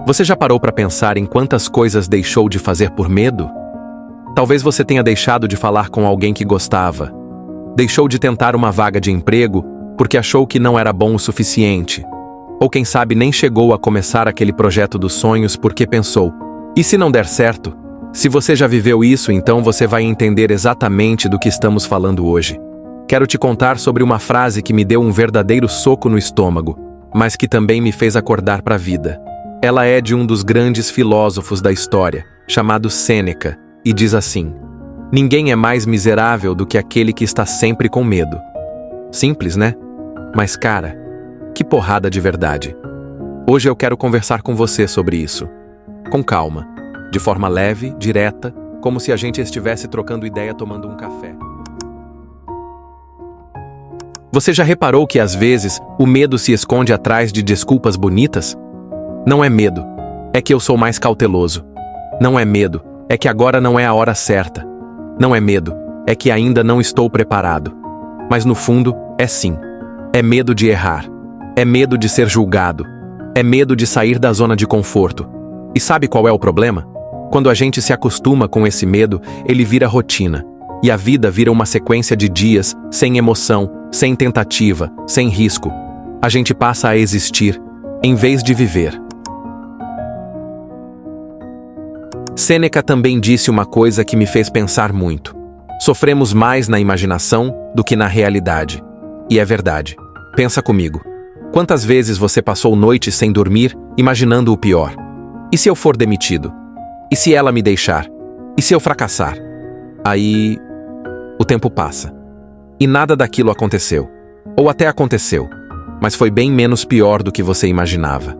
Você já parou para pensar em quantas coisas deixou de fazer por medo? Talvez você tenha deixado de falar com alguém que gostava. Deixou de tentar uma vaga de emprego porque achou que não era bom o suficiente. Ou quem sabe nem chegou a começar aquele projeto dos sonhos porque pensou: e se não der certo? Se você já viveu isso, então você vai entender exatamente do que estamos falando hoje. Quero te contar sobre uma frase que me deu um verdadeiro soco no estômago, mas que também me fez acordar para a vida. Ela é de um dos grandes filósofos da história, chamado Sêneca, e diz assim: ninguém é mais miserável do que aquele que está sempre com medo. Simples, né? Mas cara, que porrada de verdade. Hoje eu quero conversar com você sobre isso. Com calma, de forma leve, direta, como se a gente estivesse trocando ideia tomando um café. Você já reparou que às vezes o medo se esconde atrás de desculpas bonitas? Não é medo, é que eu sou mais cauteloso. Não é medo, é que agora não é a hora certa. Não é medo, é que ainda não estou preparado. Mas no fundo, é sim. É medo de errar. É medo de ser julgado. É medo de sair da zona de conforto. E sabe qual é o problema? Quando a gente se acostuma com esse medo, ele vira rotina. E a vida vira uma sequência de dias, sem emoção, sem tentativa, sem risco. A gente passa a existir, em vez de viver. Sêneca também disse uma coisa que me fez pensar muito. Sofremos mais na imaginação do que na realidade. E é verdade. Pensa comigo. Quantas vezes você passou noites sem dormir, imaginando o pior? E se eu for demitido? E se ela me deixar? E se eu fracassar? Aí, o tempo passa. E nada daquilo aconteceu. Ou até aconteceu, mas foi bem menos pior do que você imaginava.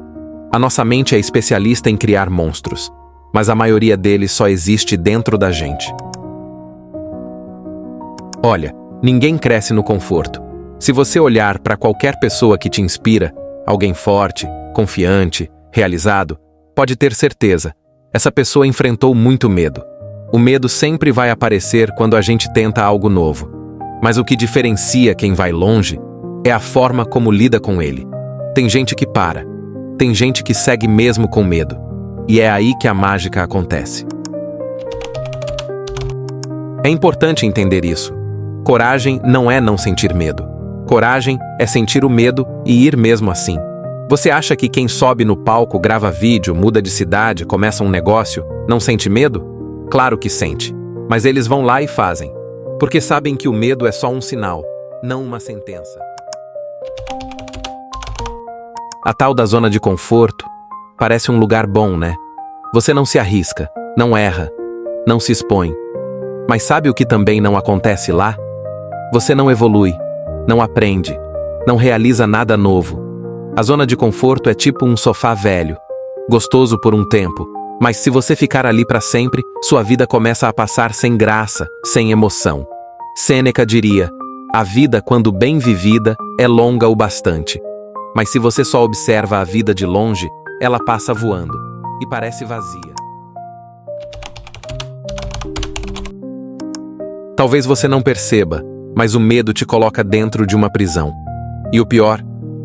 A nossa mente é especialista em criar monstros, mas a maioria deles só existe dentro da gente. Olha, ninguém cresce no conforto. Se você olhar para qualquer pessoa que te inspira, alguém forte, confiante, realizado, pode ter certeza, essa pessoa enfrentou muito medo. O medo sempre vai aparecer quando a gente tenta algo novo. Mas o que diferencia quem vai longe é a forma como lida com ele. Tem gente que para. Tem gente que segue mesmo com medo. E é aí que a mágica acontece. É importante entender isso. Coragem não é não sentir medo. Coragem é sentir o medo e ir mesmo assim. Você acha que quem sobe no palco, grava vídeo, muda de cidade, começa um negócio, não sente medo? Claro que sente. Mas eles vão lá e fazem. Porque sabem que o medo é só um sinal, não uma sentença. A tal da zona de conforto parece um lugar bom, né? Você não se arrisca, não erra, não se expõe. Mas sabe o que também não acontece lá? Você não evolui, não aprende, não realiza nada novo. A zona de conforto é tipo um sofá velho, gostoso por um tempo, mas se você ficar ali para sempre, sua vida começa a passar sem graça, sem emoção. Sêneca diria: a vida, quando bem vivida, é longa o bastante. Mas se você só observa a vida de longe, ela passa voando e parece vazia. Talvez você não perceba, mas o medo te coloca dentro de uma prisão. E o pior,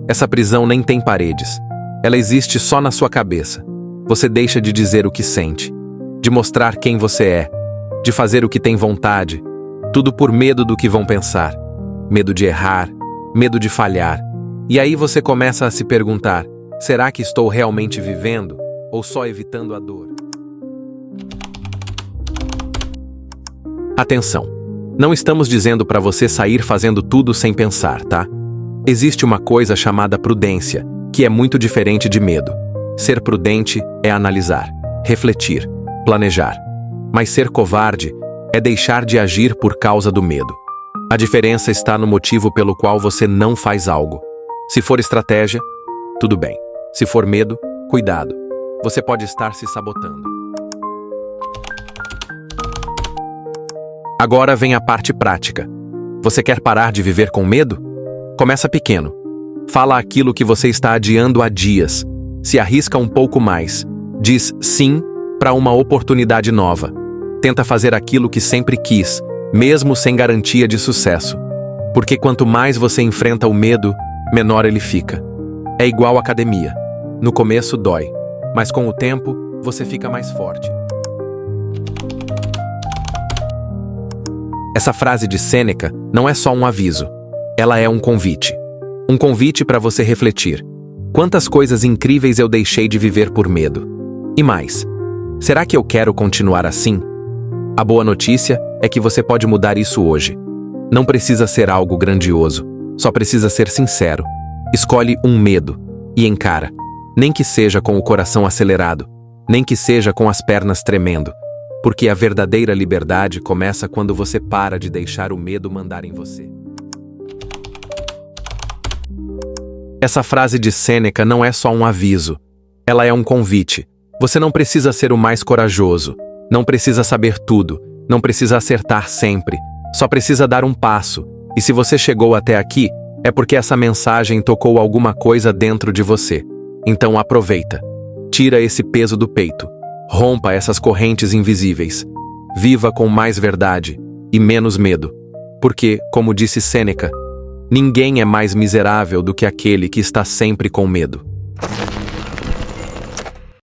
essa prisão nem tem paredes. Ela existe só na sua cabeça. Você deixa de dizer o que sente, de mostrar quem você é, de fazer o que tem vontade, tudo por medo do que vão pensar. Medo de errar, medo de falhar. E aí você começa a se perguntar: será que estou realmente vivendo ou só evitando a dor? Atenção! Não estamos dizendo para você sair fazendo tudo sem pensar, tá? Existe uma coisa chamada prudência, que é muito diferente de medo. Ser prudente é analisar, refletir, planejar. Mas ser covarde é deixar de agir por causa do medo. A diferença está no motivo pelo qual você não faz algo. Se for estratégia, tudo bem. Se for medo, cuidado. Você pode estar se sabotando. Agora vem a parte prática. Você quer parar de viver com medo? Começa pequeno. Fala aquilo que você está adiando há dias. Se arrisca um pouco mais. Diz sim para uma oportunidade nova. Tenta fazer aquilo que sempre quis, mesmo sem garantia de sucesso. Porque quanto mais você enfrenta o medo, menor ele fica. É igual à academia. No começo dói, mas com o tempo, você fica mais forte. Essa frase de Sêneca não é só um aviso, ela é um convite. Um convite para você refletir. Quantas coisas incríveis eu deixei de viver por medo? E mais, será que eu quero continuar assim? A boa notícia é que você pode mudar isso hoje. Não precisa ser algo grandioso, só precisa ser sincero. Escolhe um medo e encara, nem que seja com o coração acelerado, nem que seja com as pernas tremendo, porque a verdadeira liberdade começa quando você para de deixar o medo mandar em você. Essa frase de Sêneca não é só um aviso, ela é um convite. Você não precisa ser o mais corajoso, não precisa saber tudo, não precisa acertar sempre, só precisa dar um passo. E se você chegou até aqui, é porque essa mensagem tocou alguma coisa dentro de você. Então aproveita. Tira esse peso do peito. Rompa essas correntes invisíveis. Viva com mais verdade e menos medo. Porque, como disse Sêneca, ninguém é mais miserável do que aquele que está sempre com medo.